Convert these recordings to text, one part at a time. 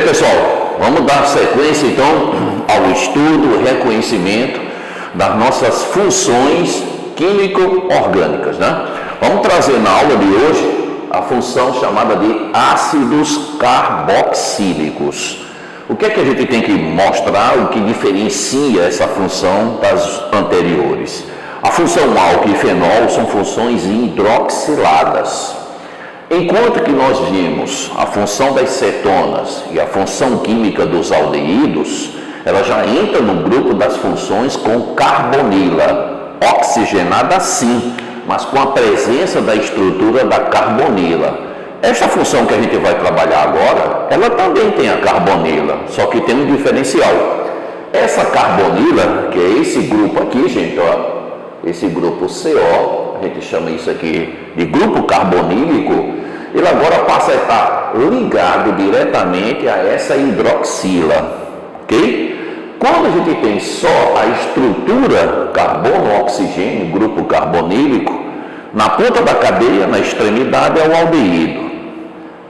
pessoal, vamos dar sequência então ao estudo e reconhecimento das nossas funções químico-orgânicas, né? Vamos trazer na aula de hoje a função chamada de ácidos carboxílicos. O que é que a gente tem que mostrar, o que diferencia essa função das anteriores? A função álcool e fenol são funções hidroxiladas. Enquanto que nós vimos a função das cetonas e a função química dos aldeídos, ela já entra no grupo das funções com carbonila, oxigenada sim, mas com a presença da estrutura da carbonila. Esta função que a gente vai trabalhar agora, ela também tem a carbonila, só que tem um diferencial. Essa carbonila, que é esse grupo aqui, gente, ó, esse grupo CO, a gente chama isso aqui de grupo carbonílico, ele agora passa a estar ligado diretamente a essa hidroxila, ok? Quando a gente tem só a estrutura carbono-oxigênio, grupo carbonílico, na ponta da cadeia, na extremidade, é o aldeído.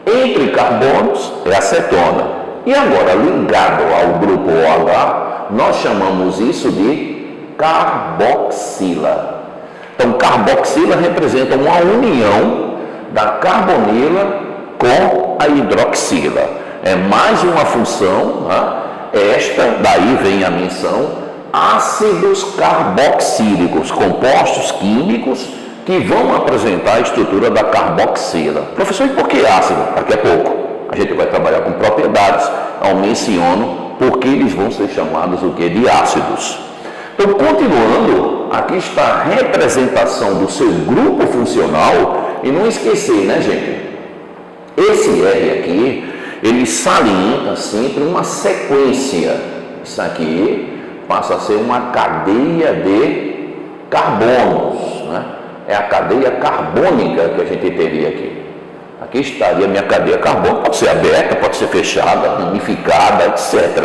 Entre carbonos é a cetona. E agora, ligado ao grupo OH, nós chamamos isso de carboxila. Então, carboxila representa uma união da carbonila com a hidroxila. É mais uma função, né? Esta, daí vem a menção, ácidos carboxílicos, compostos químicos que vão apresentar a estrutura da carboxila. Professor, e por que ácido? Daqui a pouco a gente vai trabalhar com propriedades. Eu menciono porque eles vão ser chamados o que? De ácidos. Então, continuando, aqui está a representação do seu grupo funcional. E não esquecer, né, gente? Esse R aqui, ele salienta sempre uma sequência. Isso aqui passa a ser uma cadeia de carbonos, né? É a cadeia carbônica que a gente teria aqui. Aqui estaria a minha cadeia carbônica, pode ser aberta, pode ser fechada, ramificada, etc.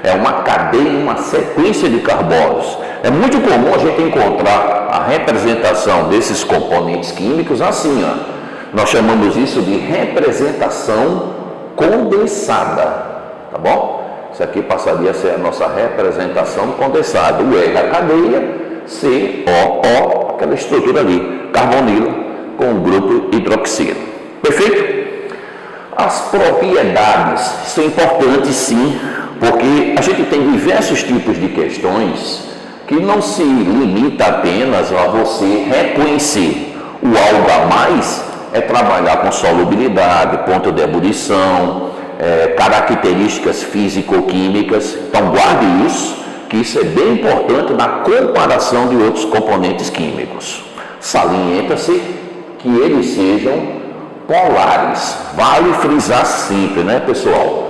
É uma cadeia, uma sequência de carbonos. É muito comum a gente encontrar a representação desses componentes químicos assim, ó. Nós chamamos isso de representação condensada, tá bom? Isso aqui passaria a ser a nossa representação condensada. O R, a cadeia, C, O, aquela estrutura ali, carbonila com o grupo hidroxila. Perfeito? As propriedades são importantes sim, porque a gente tem diversos tipos de questões que não se limita apenas a você reconhecer. O algo a mais é trabalhar com solubilidade, ponto de ebulição, características físico-químicas. Então guarde isso, que isso é bem importante na comparação de outros componentes químicos. Salienta-se que eles sejam polares. Vale frisar sempre, né, pessoal?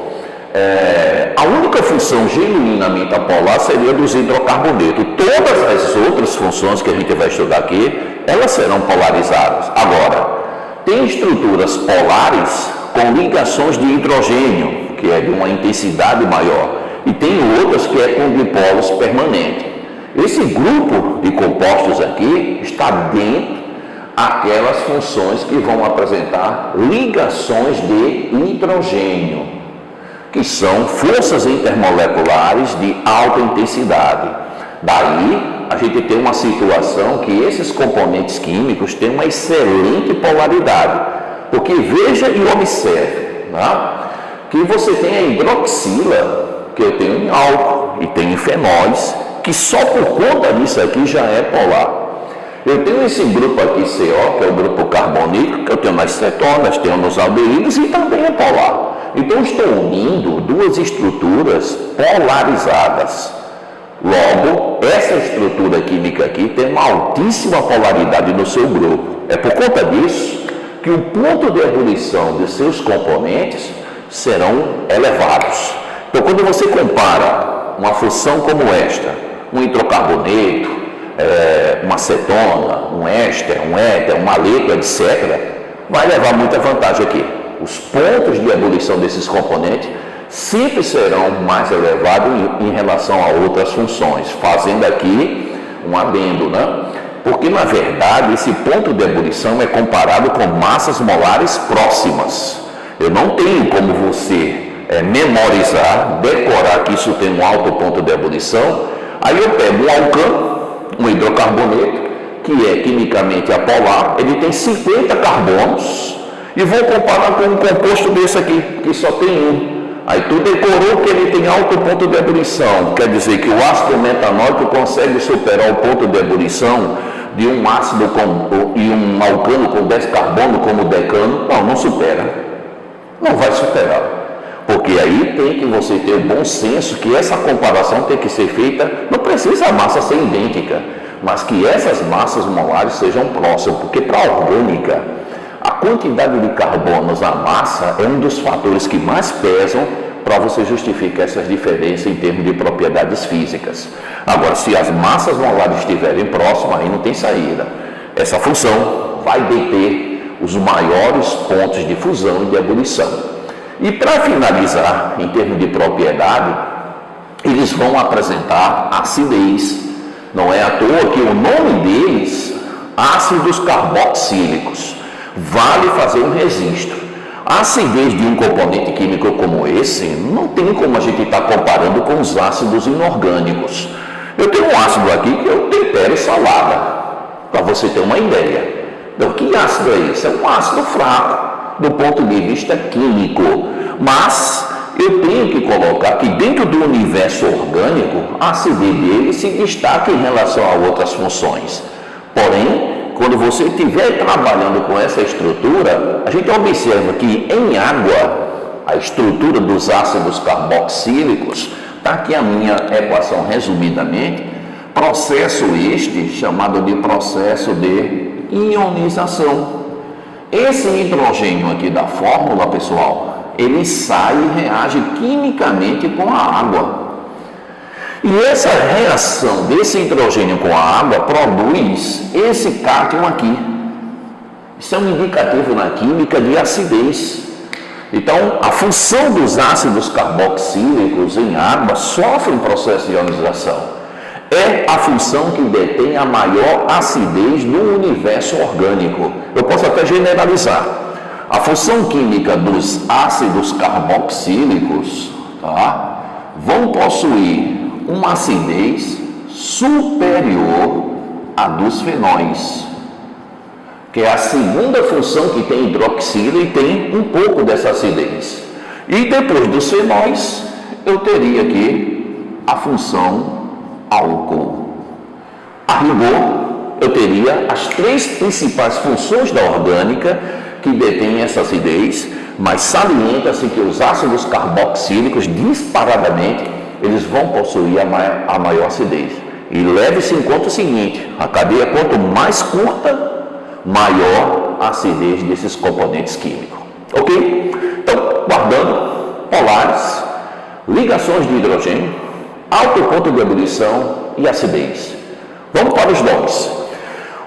A única função genuinamente apolar seria dos hidrocarbonetos. Todas as outras funções que a gente vai estudar aqui, elas serão polarizadas. Agora, tem estruturas polares com ligações de hidrogênio, que é de uma intensidade maior, e tem outras que é com dipolos permanentes. Esse grupo de compostos aqui está dentro aquelas funções que vão apresentar ligações de hidrogênio, que são forças intermoleculares de alta intensidade. Daí, a gente tem uma situação que esses componentes químicos têm uma excelente polaridade. Porque veja e observe, né, que você tem a hidroxila, que eu tenho em álcool, e tenho em fenóis, que só por conta disso aqui já é polar. Eu tenho esse grupo aqui, CO, que é o grupo carbonílico, que eu tenho nas cetonas, tenho nos aldeídos e também é polar. Então, estou unindo duas estruturas polarizadas. Logo, essa estrutura química aqui tem uma altíssima polaridade no seu grupo. É por conta disso que o ponto de ebulição de seus componentes serão elevados. Então, quando você compara uma função como esta, um hidrocarboneto, uma cetona, um éster, um éter, um maleto, etc., vai levar muita vantagem aqui. Os pontos de ebulição desses componentes sempre serão mais elevados em relação a outras funções, fazendo aqui um adendo, né? Porque, na verdade, esse ponto de ebulição é comparado com massas molares próximas. Eu não tenho como você memorizar, decorar que isso tem um alto ponto de ebulição, aí eu pego um alcano, um hidrocarboneto, que é quimicamente apolar, ele tem 50 carbonos, e vou comparar com um composto desse aqui, que só tem um. Aí tu decorou que ele tem alto ponto de ebulição, quer dizer que o ácido metanóico consegue superar o ponto de ebulição de um ácido e um alcano com 10 carbono como o decano? Não supera. Não vai superar. Porque aí tem que você ter o bom senso que essa comparação tem que ser feita, não precisa a massa ser idêntica, mas que essas massas molares sejam próximas, porque para a orgânica, a quantidade de carbonos, a massa, é um dos fatores que mais pesam para você justificar essas diferenças em termos de propriedades físicas. Agora, se as massas molares estiverem próximas, aí não tem saída. Essa função vai deter os maiores pontos de fusão e de ebulição. E para finalizar, em termos de propriedade, eles vão apresentar acidez. Não é à toa que o nome deles, ácidos carboxílicos, vale fazer um registro. A acidez de um componente químico como esse, não tem como a gente estar comparando com os ácidos inorgânicos. Eu tenho um ácido aqui que eu tempero salada, para você ter uma ideia. Então, que ácido é esse? É um ácido fraco, do ponto de vista químico. Mas eu tenho que colocar que dentro do universo orgânico, a acidez dele se destaca em relação a outras funções. Porém, quando você estiver trabalhando com essa estrutura, a gente observa que em água, a estrutura dos ácidos carboxílicos, está aqui a minha equação resumidamente, processo este chamado de processo de ionização. Esse hidrogênio aqui da fórmula, pessoal, ele sai e reage quimicamente com a água. E essa reação desse hidrogênio com a água produz esse cátion aqui. Isso é um indicativo na química de acidez. Então, a função dos ácidos carboxílicos em água sofre um processo de ionização. É a função que detém a maior acidez no universo orgânico. Eu posso até generalizar. A função química dos ácidos carboxílicos, vão possuir uma acidez superior à dos fenóis, que é a segunda função que tem hidroxila e tem um pouco dessa acidez. E depois dos fenóis, eu teria aqui a função álcool. A rigor, eu teria as três principais funções da orgânica que detêm essa acidez, mas salienta-se que os ácidos carboxílicos, disparadamente, eles vão possuir a maior acidez. E leve-se em conta o seguinte, a cadeia quanto mais curta, maior a acidez desses componentes químicos. Ok? Então, guardando, polares, ligações de hidrogênio, alto ponto de ebulição e acidez. Vamos para os nomes.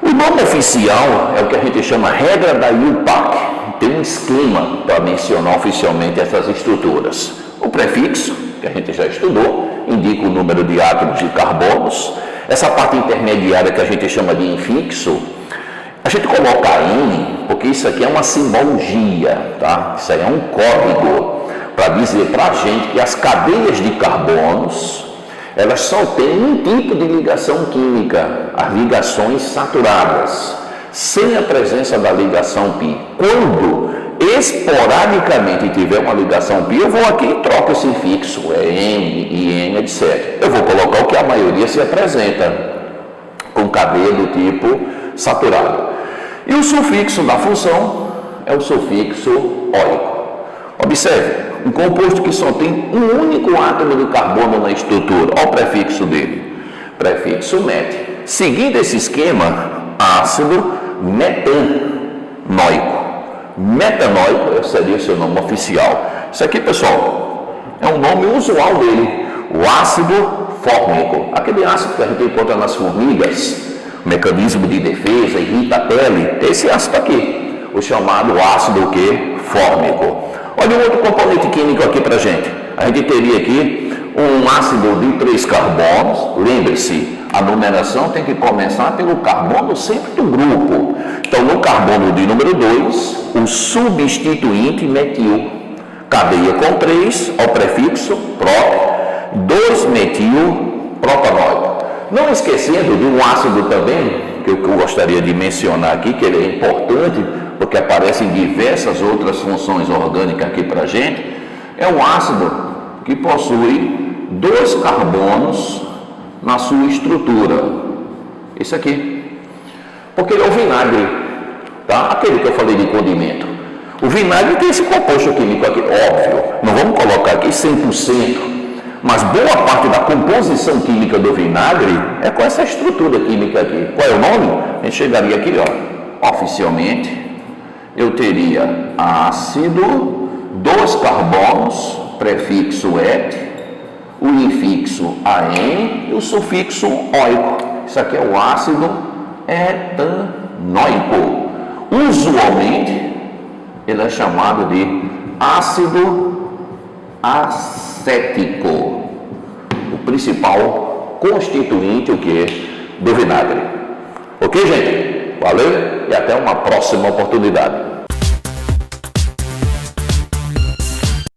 O nome oficial é o que a gente chama regra da IUPAC. Tem um esquema para mencionar oficialmente essas estruturas. O prefixo, que a gente já estudou, indica o número de átomos de carbonos. Essa parte intermediária que a gente chama de infixo, a gente coloca N, porque isso aqui é uma simbologia, tá? Isso aí é um código para dizer para a gente que as cadeias de carbonos, elas só têm um tipo de ligação química, as ligações saturadas, sem a presença da ligação pi. Quando esporadicamente tiver uma ligação pi, eu vou aqui e troco esse fixo, é N, IN, etc. Eu vou colocar o que a maioria se apresenta, com cadeia do tipo saturado. E o sufixo da função é o sufixo óico. Observe, um composto que só tem um único átomo de carbono na estrutura, olha o prefixo dele, prefixo met. Seguindo esse esquema, ácido metanóico. Metanóico seria o seu nome oficial. Isso aqui, pessoal, é um nome usual dele, o ácido fórmico. Aquele ácido que a gente encontra nas formigas, mecanismo de defesa, irrita a pele, esse ácido aqui, o chamado ácido fórmico. Olha um outro componente químico aqui para a gente. A gente teria aqui um ácido de 3 carbonos. Lembre-se, a numeração tem que começar pelo carbono sempre do grupo. Então, no carbono de número 2, o substituinte metil. cadeia com 3, ao prefixo prop, 2-metil-propanóico. Não esquecendo de um ácido também, que eu gostaria de mencionar aqui, que ele é importante, porque aparece em diversas outras funções orgânicas aqui para a gente, é um ácido que possui 2 carbonos na sua estrutura. Esse aqui. Porque ele é o vinagre, tá? Aquele que eu falei de condimento. O vinagre tem esse composto químico aqui, óbvio. Não vamos colocar aqui 100%, mas boa parte da composição química do vinagre é com essa estrutura química aqui. Qual é o nome? A gente chegaria aqui, ó. Oficialmente, eu teria ácido, 2 carbonos, prefixo et, o infixo AN e o sufixo oico. Isso aqui é o ácido etanóico. Usualmente, ele é chamado de ácido acético, o principal constituinte o que? Do vinagre. Ok, gente? Valeu e até uma próxima oportunidade.